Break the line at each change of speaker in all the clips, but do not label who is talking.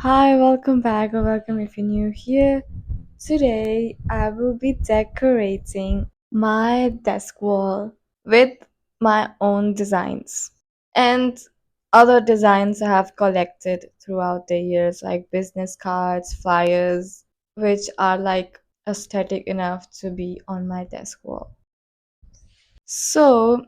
Hi, welcome back or welcome if you're new here. Today I will be decorating my desk wall with my own designs and other designs I have collected throughout the years, like business cards, flyers, which are like aesthetic enough to be on my desk wall. So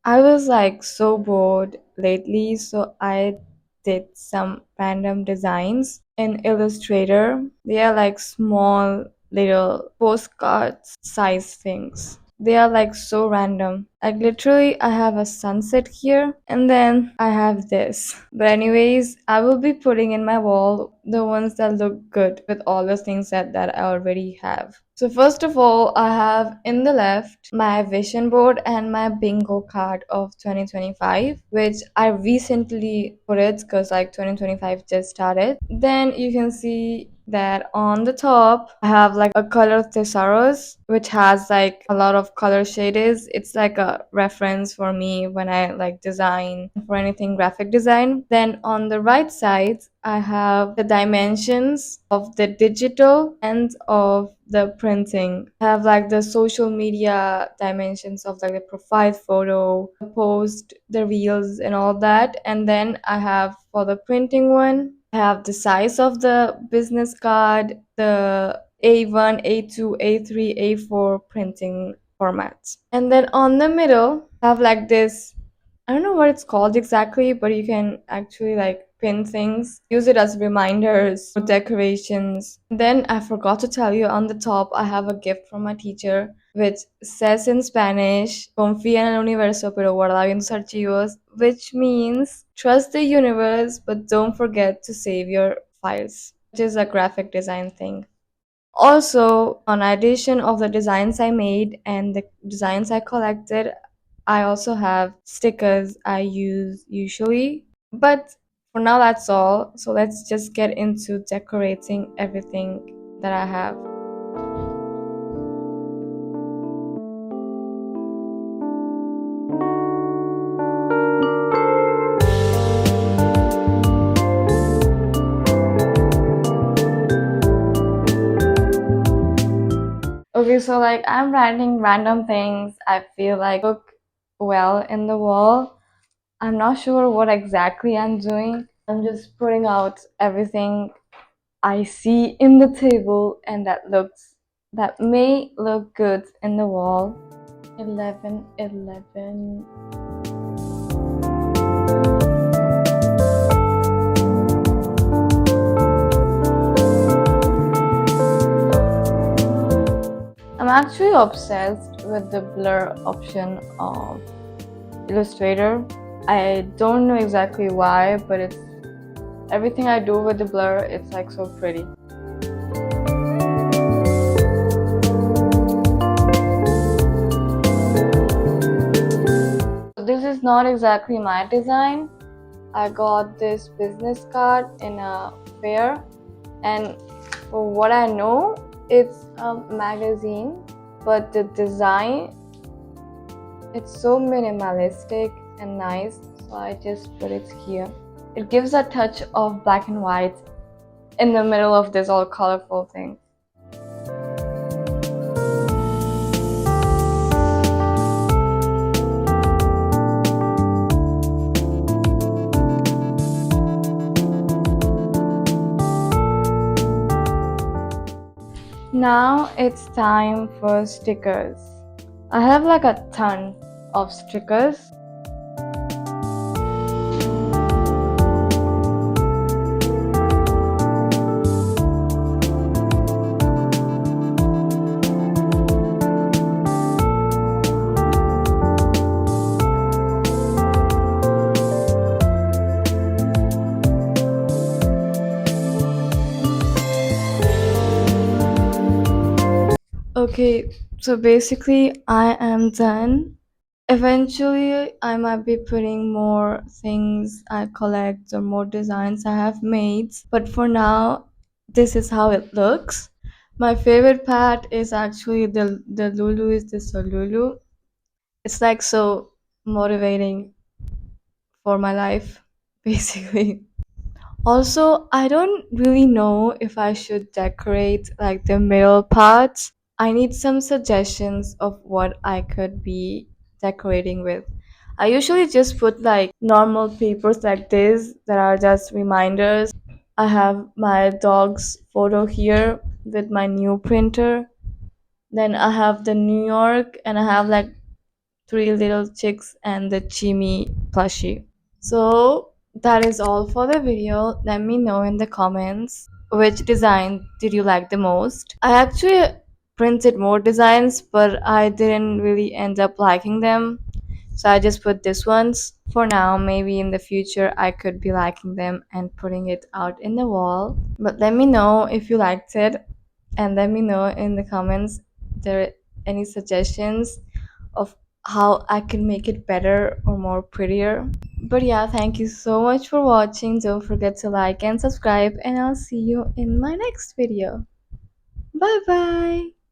I was like so bored lately, so I did some random designs in Illustrator. They are like small little postcards size things. They are like so random. Like literally, I have a sunset here and then I have this. But, anyways, I will be putting in my wall the ones that look good with all the things that I already have. So first of all, I have in the left my vision board and my bingo card of 2025, which I recently put it because like 2025 just started. Then you can see that on the top I have like a color thesaurus which has like a lot of color shades. It's like a reference for me when I like design for anything graphic design. Then on the right side I have the dimensions of the digital and of the printing. I have like the social media dimensions of like the profile photo, the post, the reels, and all that. And then I have for the printing one, I have the size of the business card, the A1, A2, A3, A4 printing formats. And then on the middle, I have like this, I don't know what it's called exactly, but you can actually like pin things, use it as reminders or decorations. Then I forgot to tell you on the top, I have a gift from my teacher, which says in Spanish, confía en el universo, pero guarda bien tus archivos, which means trust the universe, but don't forget to save your files, which is a graphic design thing. Also, on addition of the designs I made and the designs I collected, I also have stickers I use usually. But for now, that's all. So let's just get into decorating everything that I have. Okay, so like I'm writing random things I feel like look well in the wall. I'm not sure what exactly I'm doing. I'm just putting out everything I see in the table and that may look good in the wall. 11, 11. I'm actually obsessed with the blur option of Illustrator. I don't know exactly why, but it's everything I do with the blur, it's like so pretty. This is not exactly my design. I got this business card in a fair, and for what I know, it's a magazine, but the design, it's so minimalistic and nice, so I just put it here. It gives a touch of black and white in the middle of this all colorful thing. Now it's time for stickers. I have like a ton of stickers. Okay, so basically I am done. Eventually, I might be putting more things I collect or more designs I have made, but for now, this is how it looks. My favorite part is actually the Lulu is the Solulu. It's like so motivating for my life, basically. Also, I don't really know if I should decorate like the middle parts. I need some suggestions of what I could be decorating with. I usually just put like normal papers like this that are just reminders. I have my dog's photo here with my new printer. Then I have the New York, and I have like three little chicks and the Chimmy plushie. So that is all for the video. Let me know in the comments which design did you like the most. I actually printed more designs, but I didn't really end up liking them. So I just put this ones for now. Maybe in the future I could be liking them and putting it out in the wall. But let me know if you liked it, and let me know in the comments there are any suggestions of how I can make it better or more prettier. But yeah, thank you so much for watching. Don't forget to like and subscribe, and I'll see you in my next video. Bye bye.